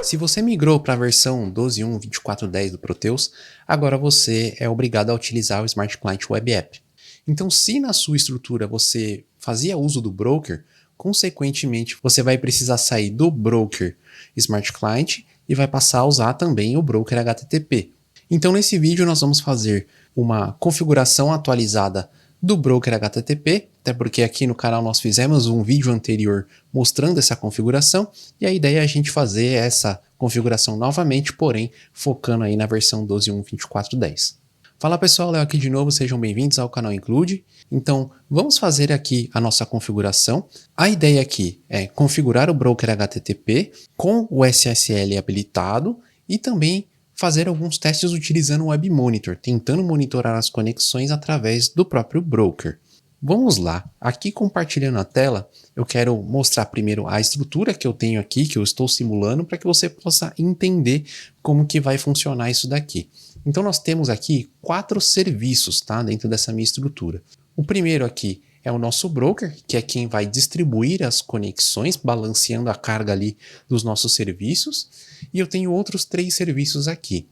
Se você migrou para a versão 12.1.24.10 do Proteus, agora você é obrigado a utilizar o Smart Client Web App. Então, se na sua estrutura você fazia uso do broker, consequentemente você vai precisar sair do broker Smart Client e vai passar a usar também o broker HTTP. Então, nesse vídeo nós vamos fazer uma configuração atualizada do broker HTTP, até porque aqui no canal nós fizemos um vídeo anterior mostrando essa configuração, e a ideia é a gente fazer essa configuração novamente, porém focando aí na versão 12.1.24.10. Fala pessoal, Léo aqui de novo, sejam bem-vindos ao canal Include. Então vamos fazer aqui a nossa configuração. A ideia aqui é configurar o broker HTTP com o SSL habilitado e também fazer alguns testes utilizando o Web Monitor, tentando monitorar as conexões através do próprio broker. Vamos lá, aqui compartilhando a tela, eu quero mostrar primeiro a estrutura que eu tenho aqui, que eu estou simulando, para que você possa entender como que vai funcionar isso daqui. Então nós temos aqui 4 serviços, tá, dentro dessa minha estrutura. O primeiro aqui é o nosso broker, que é quem vai distribuir as conexões, balanceando a carga ali dos nossos serviços. E eu tenho outros 3 serviços aqui.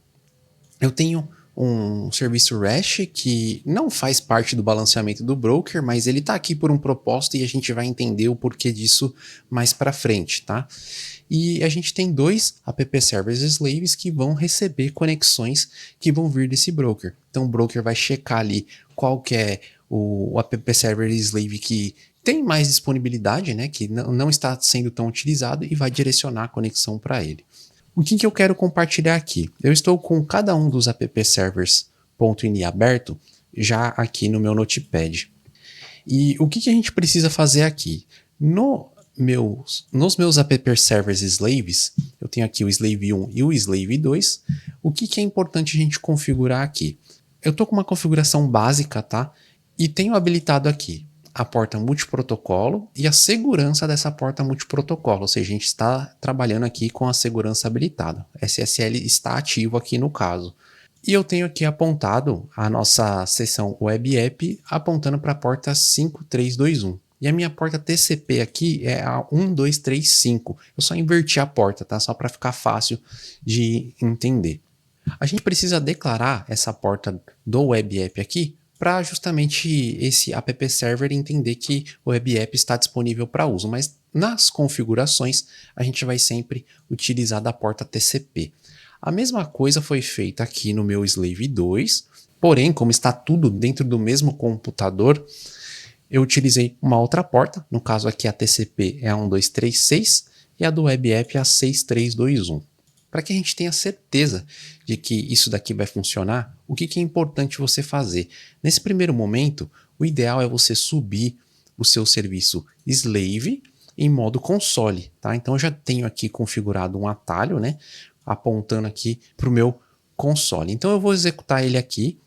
Eu tenho um serviço REST que não faz parte do balanceamento do broker, mas ele está aqui por um propósito e a gente vai entender o porquê disso mais para frente, tá? E a gente tem 2 app servers slaves que vão receber conexões que vão vir desse broker. Então o broker vai checar ali qual que é o app server slave que tem mais disponibilidade, né, que não está sendo tão utilizado, e vai direcionar a conexão para ele. O que eu quero compartilhar aqui? Eu estou com cada um dos app servers .ini aberto já aqui no meu notepad. E o que a gente precisa fazer aqui? Nos meus app servers slaves, eu tenho aqui o slave 1 e o slave 2. O que é importante a gente configurar aqui? Eu estou com uma configuração básica, tá? E tenho habilitado aqui a porta multiprotocolo e a segurança dessa porta multiprotocolo, ou seja, a gente está trabalhando aqui com a segurança habilitada. SSL está ativo aqui no caso. E eu tenho aqui apontado a nossa seção Web App apontando para a porta 5321. E a minha porta TCP aqui é a 1235. Eu só inverti a porta, tá? Só para ficar fácil de entender. A gente precisa declarar essa porta do Web App aqui para justamente esse app server entender que o Web App está disponível para uso, mas nas configurações a gente vai sempre utilizar da porta TCP. A mesma coisa foi feita aqui no meu Slave 2, porém, como está tudo dentro do mesmo computador, eu utilizei uma outra porta, no caso aqui a TCP é a 1236 e a do Web App é a 6321. Para que a gente tenha certeza de que isso daqui vai funcionar, o que é importante você fazer? Nesse primeiro momento, o ideal é você subir o seu serviço Slave em modo console, tá? Então eu já tenho aqui configurado um atalho, né, apontando aqui para o meu console. Então eu vou executar ele aqui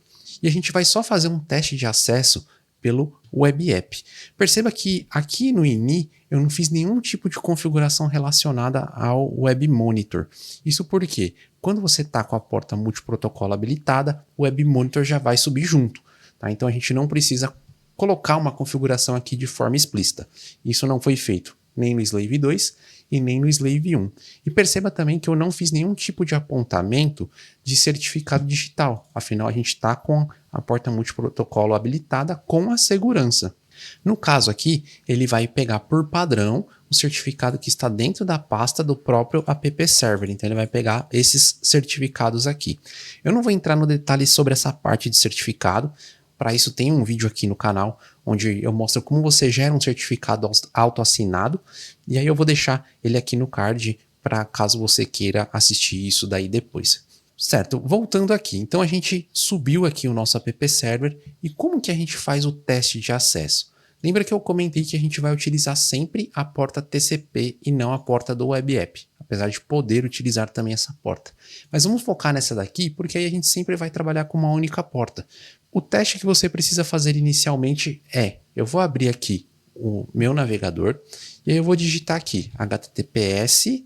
e a gente vai só fazer um teste de acesso pelo Web App. Perceba que aqui no ini eu não fiz nenhum tipo de configuração relacionada ao Web Monitor. Isso porque quando você está com a porta multiprotocolo habilitada, o Web Monitor já vai subir junto, tá? Então a gente não precisa colocar uma configuração aqui de forma explícita. Isso não foi feito nem no Slave 2 e nem no Slave 1. E perceba também que eu não fiz nenhum tipo de apontamento de certificado digital. Afinal, a gente está com a porta multiprotocolo habilitada com a segurança. No caso aqui, ele vai pegar por padrão o certificado que está dentro da pasta do próprio app server. Então ele vai pegar esses certificados aqui. Eu não vou entrar no detalhe sobre essa parte de certificado. Para isso tem um vídeo aqui no canal onde eu mostro como você gera um certificado autoassinado, e aí eu vou deixar ele aqui no card para caso você queira assistir isso daí depois. Certo, voltando aqui, então a gente subiu aqui o nosso app server e como que a gente faz o teste de acesso? Lembra que eu comentei que a gente vai utilizar sempre a porta TCP e não a porta do Web App, apesar de poder utilizar também essa porta. Mas vamos focar nessa daqui, porque aí a gente sempre vai trabalhar com uma única porta. O teste que você precisa fazer inicialmente é, eu vou abrir aqui o meu navegador e aí eu vou digitar aqui https://.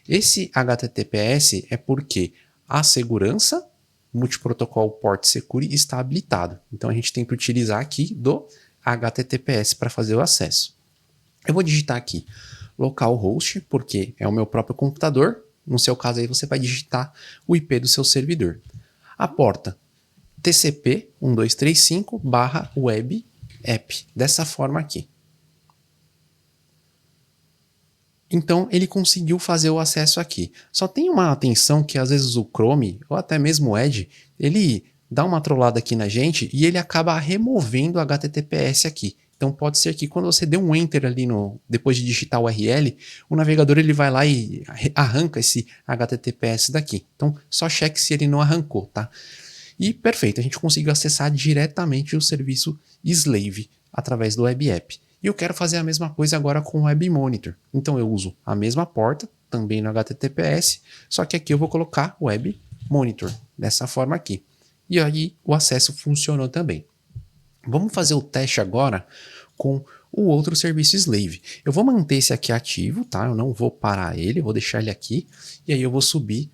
Esse HTTPS é porque a segurança multiprotocolo port security está habilitado. Então a gente tem que utilizar aqui do HTTPS para fazer o acesso. Eu vou digitar aqui localhost, porque é o meu próprio computador. No seu caso aí você vai digitar o IP do seu servidor. A porta TCP 1235/web app, dessa forma aqui. Então ele conseguiu fazer o acesso aqui. Só tem uma atenção que às vezes o Chrome, ou até mesmo o Edge, ele dá uma trollada aqui na gente e ele acaba removendo o HTTPS aqui. Então pode ser que quando você dê um Enter ali depois de digitar o URL, o navegador ele vai lá e arranca esse HTTPS daqui. Então só cheque se ele não arrancou, tá? E perfeito, a gente conseguiu acessar diretamente o serviço Slave através do Web App. E eu quero fazer a mesma coisa agora com o Web Monitor. Então eu uso a mesma porta, também no HTTPS, só que aqui eu vou colocar Web Monitor, dessa forma aqui. E aí o acesso funcionou também. Vamos fazer o teste agora com o outro serviço Slave. Eu vou manter esse aqui ativo, tá? Eu não vou parar ele, vou deixar ele aqui. E aí eu vou subir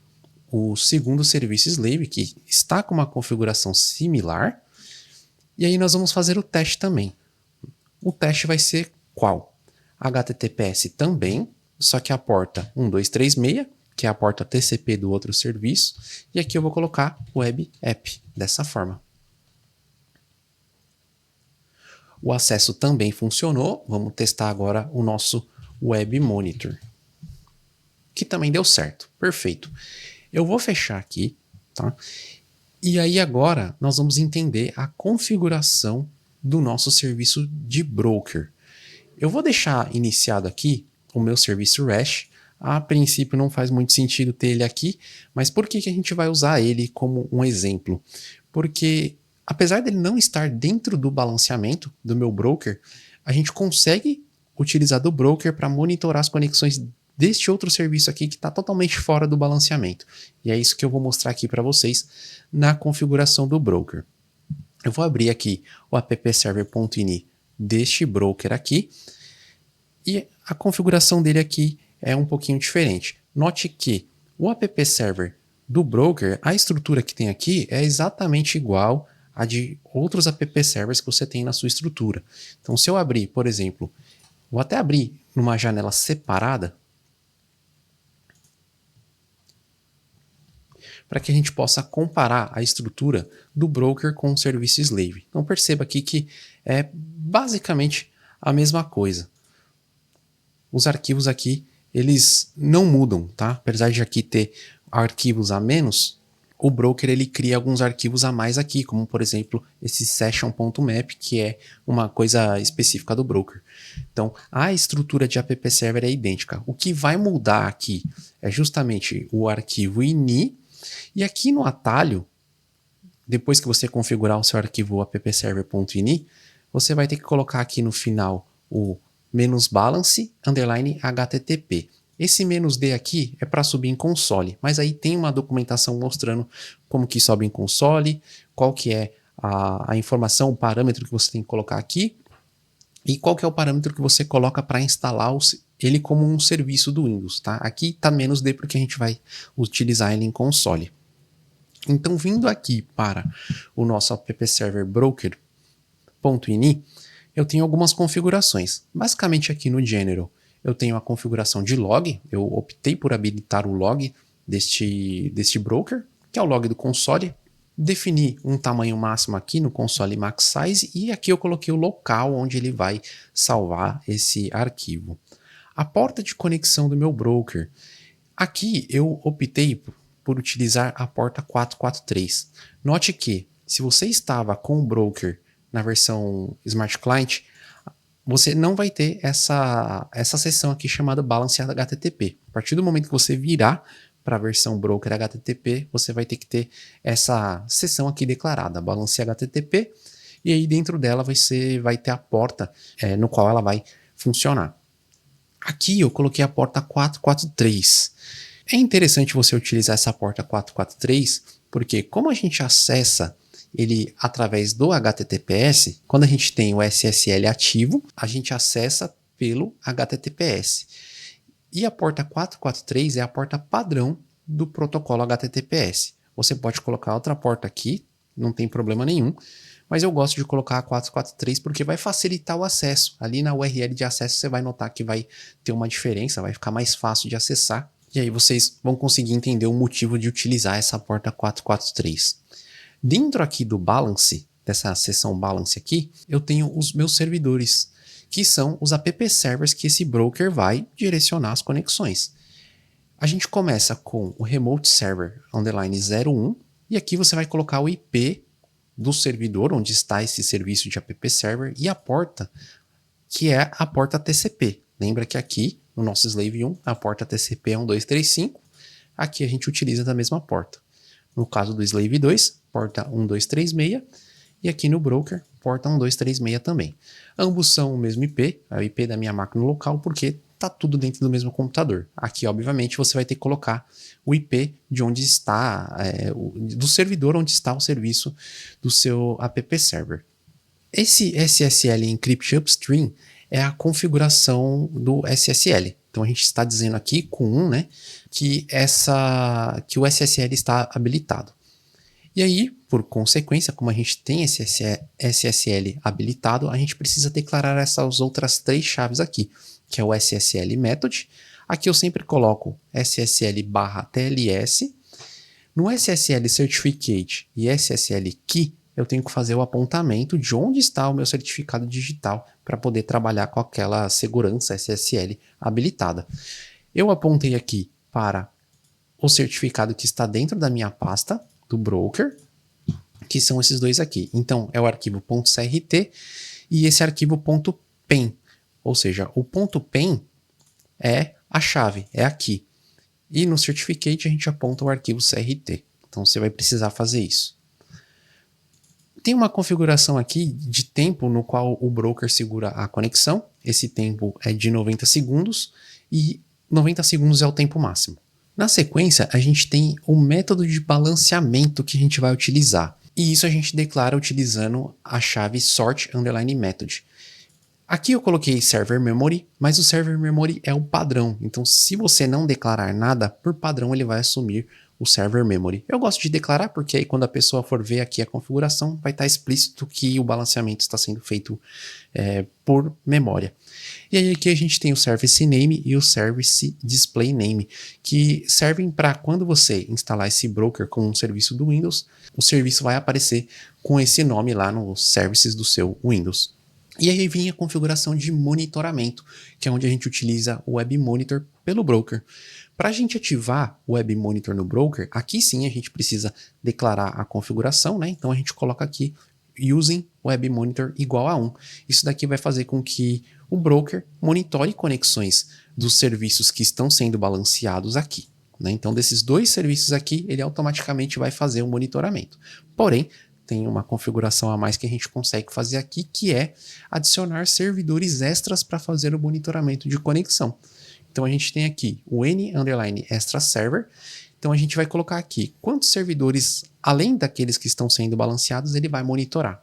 o segundo serviço Slave, que está com uma configuração similar. E aí nós vamos fazer o teste também. O teste vai ser qual? HTTPS também, só que a porta 1236, que é a porta TCP do outro serviço. E aqui eu vou colocar Web App, dessa forma. O acesso também funcionou. Vamos testar agora o nosso Web Monitor, que também deu certo. Perfeito. Eu vou fechar aqui, tá? E aí agora nós vamos entender a configuração do nosso serviço de broker. Eu vou deixar iniciado aqui o meu serviço REST. A princípio não faz muito sentido ter ele aqui, mas por que a gente vai usar ele como um exemplo? Porque apesar dele não estar dentro do balanceamento do meu broker, a gente consegue utilizar do broker para monitorar as conexões deste outro serviço aqui que está totalmente fora do balanceamento. E é isso que eu vou mostrar aqui para vocês na configuração do broker. Eu vou abrir aqui o appserver.ini deste broker aqui e a configuração dele aqui é um pouquinho diferente. Note que o appserver do broker, a estrutura que tem aqui é exatamente igual a de outros appservers que você tem na sua estrutura. Então se eu abrir, por exemplo, vou até abrir numa janela separada, para que a gente possa comparar a estrutura do broker com o serviço Slave. Então perceba aqui que é basicamente a mesma coisa. Os arquivos aqui, eles não mudam, tá? Apesar de aqui ter arquivos a menos, o broker ele cria alguns arquivos a mais aqui, como por exemplo esse session.map, que é uma coisa específica do broker. Então a estrutura de appserver é idêntica. O que vai mudar aqui é justamente o arquivo ini. E aqui no atalho, depois que você configurar o seu arquivo appserver.ini, você vai ter que colocar aqui no final o -balance _http. Esse "-d" aqui é para subir em console, mas aí tem uma documentação mostrando como que sobe em console, qual que é a informação, o parâmetro que você tem que colocar aqui, e qual que é o parâmetro que você coloca para instalar ele como um serviço do Windows, tá? Aqui está -d porque a gente vai utilizar ele em console. Então, vindo aqui para o nosso appserver broker.ini, eu tenho algumas configurações. Basicamente aqui no General, eu tenho a configuração de log, eu optei por habilitar o log deste broker, que é o log do console. Defini um tamanho máximo aqui no console max size e aqui eu coloquei o local onde ele vai salvar esse arquivo. A porta de conexão do meu broker. Aqui eu optei por utilizar a porta 443. Note que se você estava com o broker na versão Smart Client, você não vai ter essa seção aqui chamada Balance HTTP. A partir do momento que você virar para a versão broker HTTP, você vai ter que ter essa seção aqui declarada, Balance HTTP, e aí dentro dela você vai ter a porta no qual ela vai funcionar. Aqui eu coloquei a porta 443. É interessante você utilizar essa porta 443, porque como a gente acessa ele através do HTTPS, quando a gente tem o SSL ativo, a gente acessa pelo HTTPS. E a porta 443 é a porta padrão do protocolo HTTPS. Você pode colocar outra porta aqui, não tem problema nenhum, mas eu gosto de colocar a 443 porque vai facilitar o acesso. Ali na URL de acesso você vai notar que vai ter uma diferença, vai ficar mais fácil de acessar. E aí vocês vão conseguir entender o motivo de utilizar essa porta 443. Dentro aqui do Balance, dessa seção Balance aqui, eu tenho os meus servidores, que são os app servers que esse broker vai direcionar as conexões. A gente começa com o Remote Server _01 e aqui você vai colocar o IP do servidor onde está esse serviço de app server e a porta, que é a porta TCP. Lembra que aqui no nosso Slave 1 a porta TCP é 1235, aqui a gente utiliza da mesma porta. No caso do Slave 2, porta 1236 e aqui no broker, porta 1236 também. Ambos são o mesmo IP, é o IP da minha máquina local, porque está tudo dentro do mesmo computador. Aqui, obviamente, você vai ter que colocar o IP de onde está, do servidor onde está o serviço do seu app server. Esse SSL Encrypt Upstream é a configuração do SSL. Então a gente está dizendo aqui com 1, né, que o SSL está habilitado. E aí, por consequência, como a gente tem esse SSL habilitado, a gente precisa declarar essas outras 3 chaves aqui, que é o SSL Method. Aqui eu sempre coloco SSL/TLS. No SSL Certificate e SSL Key, eu tenho que fazer o apontamento de onde está o meu certificado digital para poder trabalhar com aquela segurança SSL habilitada. Eu apontei aqui para o certificado que está dentro da minha pasta do broker, que são esses dois aqui. Então, é o arquivo .crt e esse arquivo .pen. Ou seja, o .pen é a chave, é aqui. E no certificate a gente aponta o arquivo CRT. Então, você vai precisar fazer isso. Tem uma configuração aqui de tempo no qual o broker segura a conexão. Esse tempo é de 90 segundos e 90 segundos é o tempo máximo. Na sequência, a gente tem o método de balanceamento que a gente vai utilizar. E isso a gente declara utilizando a chave sort_method. Aqui eu coloquei server memory, mas o server memory é o padrão. Então, se você não declarar nada, por padrão ele vai assumir o server memory. Eu gosto de declarar porque aí quando a pessoa for ver aqui a configuração, vai estar explícito que o balanceamento está sendo feito por memória. E aí aqui a gente tem o service name e o service display name, que servem para quando você instalar esse broker com um serviço do Windows, o serviço vai aparecer com esse nome lá nos services do seu Windows. E aí vem a configuração de monitoramento, que é onde a gente utiliza o Web Monitor pelo broker. Para a gente ativar o Web Monitor no broker, aqui sim a gente precisa declarar a configuração, né? Então a gente coloca aqui using Web Monitor igual a 1. Isso daqui vai fazer com que o broker monitore conexões dos serviços que estão sendo balanceados aqui, né? Então desses dois serviços aqui, ele automaticamente vai fazer o monitoramento. Porém, tem uma configuração a mais que a gente consegue fazer aqui, que é adicionar servidores extras para fazer o monitoramento de conexão. Então a gente tem aqui o n_extra server. Então a gente vai colocar aqui quantos servidores, além daqueles que estão sendo balanceados, ele vai monitorar.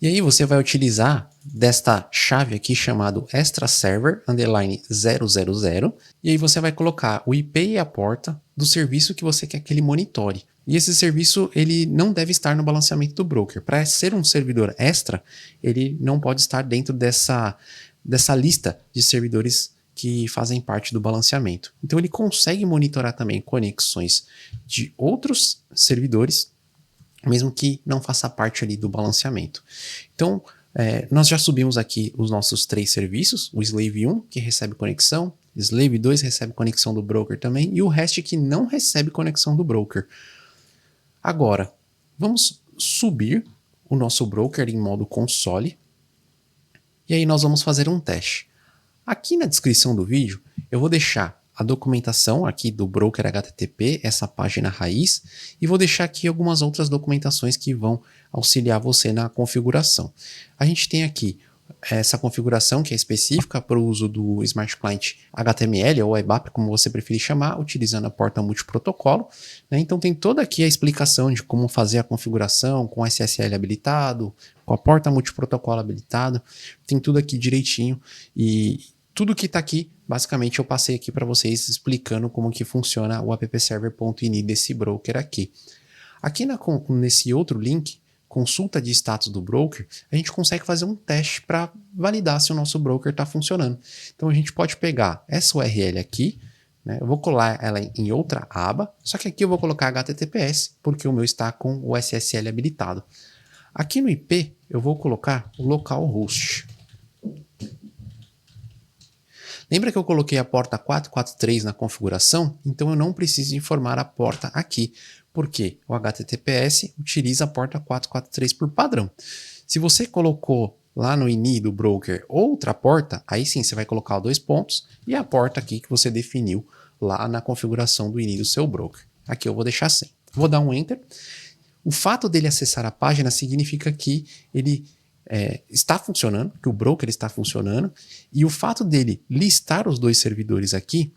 E aí você vai utilizar desta chave aqui chamado extra server _000, e aí você vai colocar o IP e a porta do serviço que você quer que ele monitore. E esse serviço ele não deve estar no balanceamento do broker. Para ser um servidor extra, ele não pode estar dentro dessa lista de servidores que fazem parte do balanceamento. Então ele consegue monitorar também conexões de outros servidores, mesmo que não faça parte ali do balanceamento. Então, nós já subimos aqui os nossos 3 serviços, o Slave 1, que recebe conexão, Slave 2 recebe conexão do broker também, e o REST que não recebe conexão do broker. Agora, vamos subir o nosso broker em modo console, e aí nós vamos fazer um teste. Aqui na descrição do vídeo, eu vou deixar a documentação aqui do broker HTTP, essa página raiz, e vou deixar aqui algumas outras documentações que vão auxiliar você na configuração. A gente tem aqui essa configuração que é específica para o uso do Smart Client HTML ou ABAP, como você preferir chamar, utilizando a porta multiprotocolo, né? Então tem toda aqui a explicação de como fazer a configuração com SSL habilitado, com a porta multiprotocolo habilitada, tem tudo aqui direitinho e tudo que está aqui, basicamente eu passei aqui para vocês explicando como que funciona o appserver.ini desse broker aqui. Aqui nesse outro link, consulta de status do broker, a gente consegue fazer um teste para validar se o nosso broker está funcionando. Então a gente pode pegar essa URL aqui, né, eu vou colar ela em outra aba, só que aqui eu vou colocar HTTPS, porque o meu está com o SSL habilitado. Aqui no IP eu vou colocar o localhost. Lembra que eu coloquei a porta 443 na configuração? Então eu não preciso informar a porta aqui, porque o HTTPS utiliza a porta 443 por padrão. Se você colocou lá no ini do broker outra porta, aí sim você vai colocar 2 pontos e a porta aqui que você definiu lá na configuração do ini do seu broker. Aqui eu vou deixar sem. Vou dar um Enter. O fato dele acessar a página significa que ele está funcionando, que o broker está funcionando, e o fato dele listar os 2 servidores aqui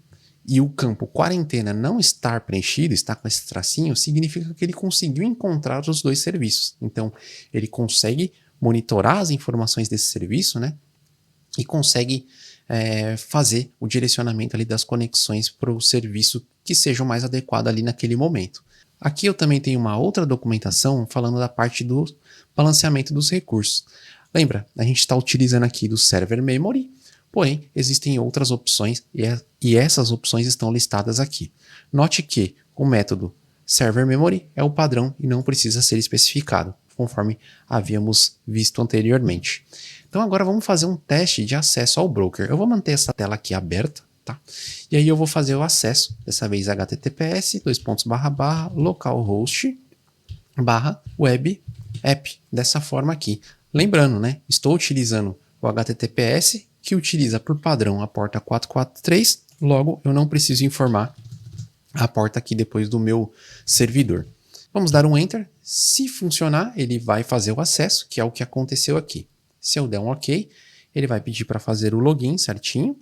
e o campo quarentena não estar preenchido, está com esse tracinho, significa que ele conseguiu encontrar os 2 serviços. Então, ele consegue monitorar as informações desse serviço, né? E consegue fazer o direcionamento ali das conexões para o serviço que seja o mais adequado ali naquele momento. Aqui eu também tenho uma outra documentação falando da parte do balanceamento dos recursos. Lembra, a gente está utilizando aqui do Server Memory, porém existem outras opções e essas opções estão listadas aqui. Note que o método Server Memory é o padrão e não precisa ser especificado, conforme havíamos visto anteriormente. Então agora vamos fazer um teste de acesso ao broker. Eu vou manter essa tela aqui aberta, tá? E aí eu vou fazer o acesso, dessa vez https localhost/web app, dessa forma aqui. Lembrando, né? Estou utilizando o HTTPS, que utiliza por padrão a porta 443, logo eu não preciso informar a porta aqui depois do meu servidor. Vamos dar um Enter. Se funcionar, ele vai fazer o acesso, que é o que aconteceu aqui. Se eu der um OK, ele vai pedir para fazer o login certinho.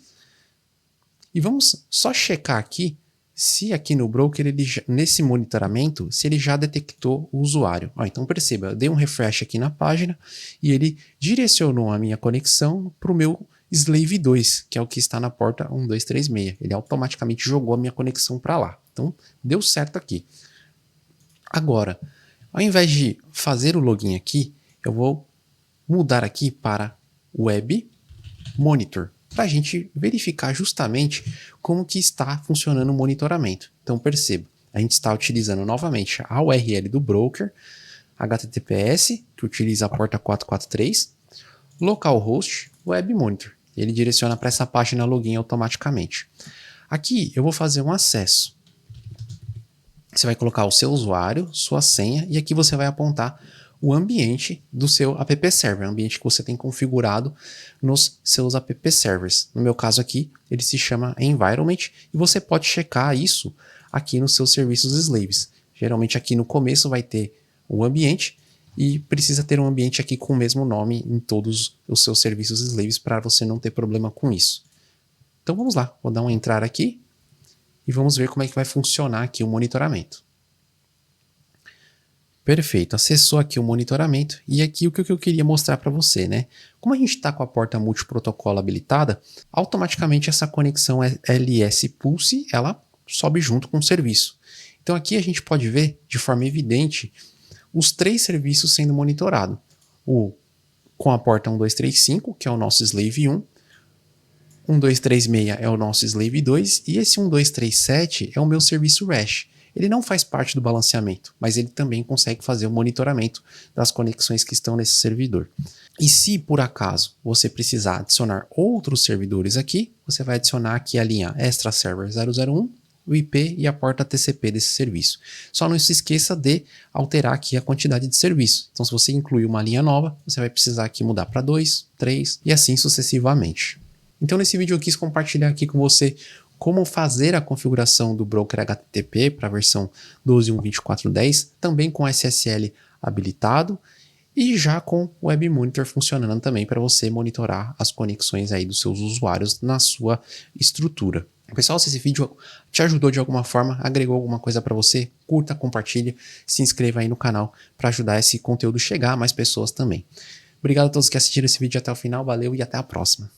E vamos só checar aqui se aqui no broker, nesse monitoramento, se ele já detectou o usuário. Então perceba, eu dei um refresh aqui na página e ele direcionou a minha conexão para o meu Slave 2, que é o que está na porta 1236. Ele automaticamente jogou a minha conexão para lá. Então deu certo aqui. Agora, ao invés de fazer o login aqui, eu vou mudar aqui para Web Monitor, para a gente verificar justamente como que está funcionando o monitoramento. Então perceba, a gente está utilizando novamente a URL do broker, HTTPS, que utiliza a porta 443, localhost, web monitor. Ele direciona para essa página login automaticamente. Aqui eu vou fazer um acesso. Você vai colocar o seu usuário, sua senha, e aqui você vai apontar o ambiente do seu app server, o ambiente que você tem configurado nos seus app servers. No meu caso aqui, ele se chama environment e você pode checar isso aqui nos seus serviços slaves. Geralmente aqui no começo vai ter o ambiente e precisa ter um ambiente aqui com o mesmo nome em todos os seus serviços slaves para você não ter problema com isso. Então vamos lá, vou dar um entrar aqui e vamos ver como é que vai funcionar aqui o monitoramento. Perfeito, acessou aqui o monitoramento e aqui o que eu queria mostrar para você, né? Como a gente está com a porta multiprotocolo habilitada, automaticamente essa conexão LS Pulse, ela sobe junto com o serviço. Então aqui a gente pode ver de forma evidente os 3 serviços sendo monitorados. O com a porta 1235, que é o nosso Slave 1, 1236 é o nosso Slave 2 e esse 1237 é o meu serviço REST. Ele não faz parte do balanceamento, mas ele também consegue fazer o monitoramento das conexões que estão nesse servidor. E se por acaso você precisar adicionar outros servidores aqui, você vai adicionar aqui a linha Extra Server 001, o IP e a porta TCP desse serviço. Só não se esqueça de alterar aqui a quantidade de serviços. Então se você incluir uma linha nova, você vai precisar aqui mudar para 2, 3 e assim sucessivamente. Então nesse vídeo eu quis compartilhar aqui com você como fazer a configuração do broker HTTP para a versão 12.1.24.10, também com SSL habilitado e já com o Web Monitor funcionando também para você monitorar as conexões aí dos seus usuários na sua estrutura. Pessoal, se esse vídeo te ajudou de alguma forma, agregou alguma coisa para você, curta, compartilhe, se inscreva aí no canal para ajudar esse conteúdo a chegar a mais pessoas também. Obrigado a todos que assistiram esse vídeo até o final, valeu e até a próxima.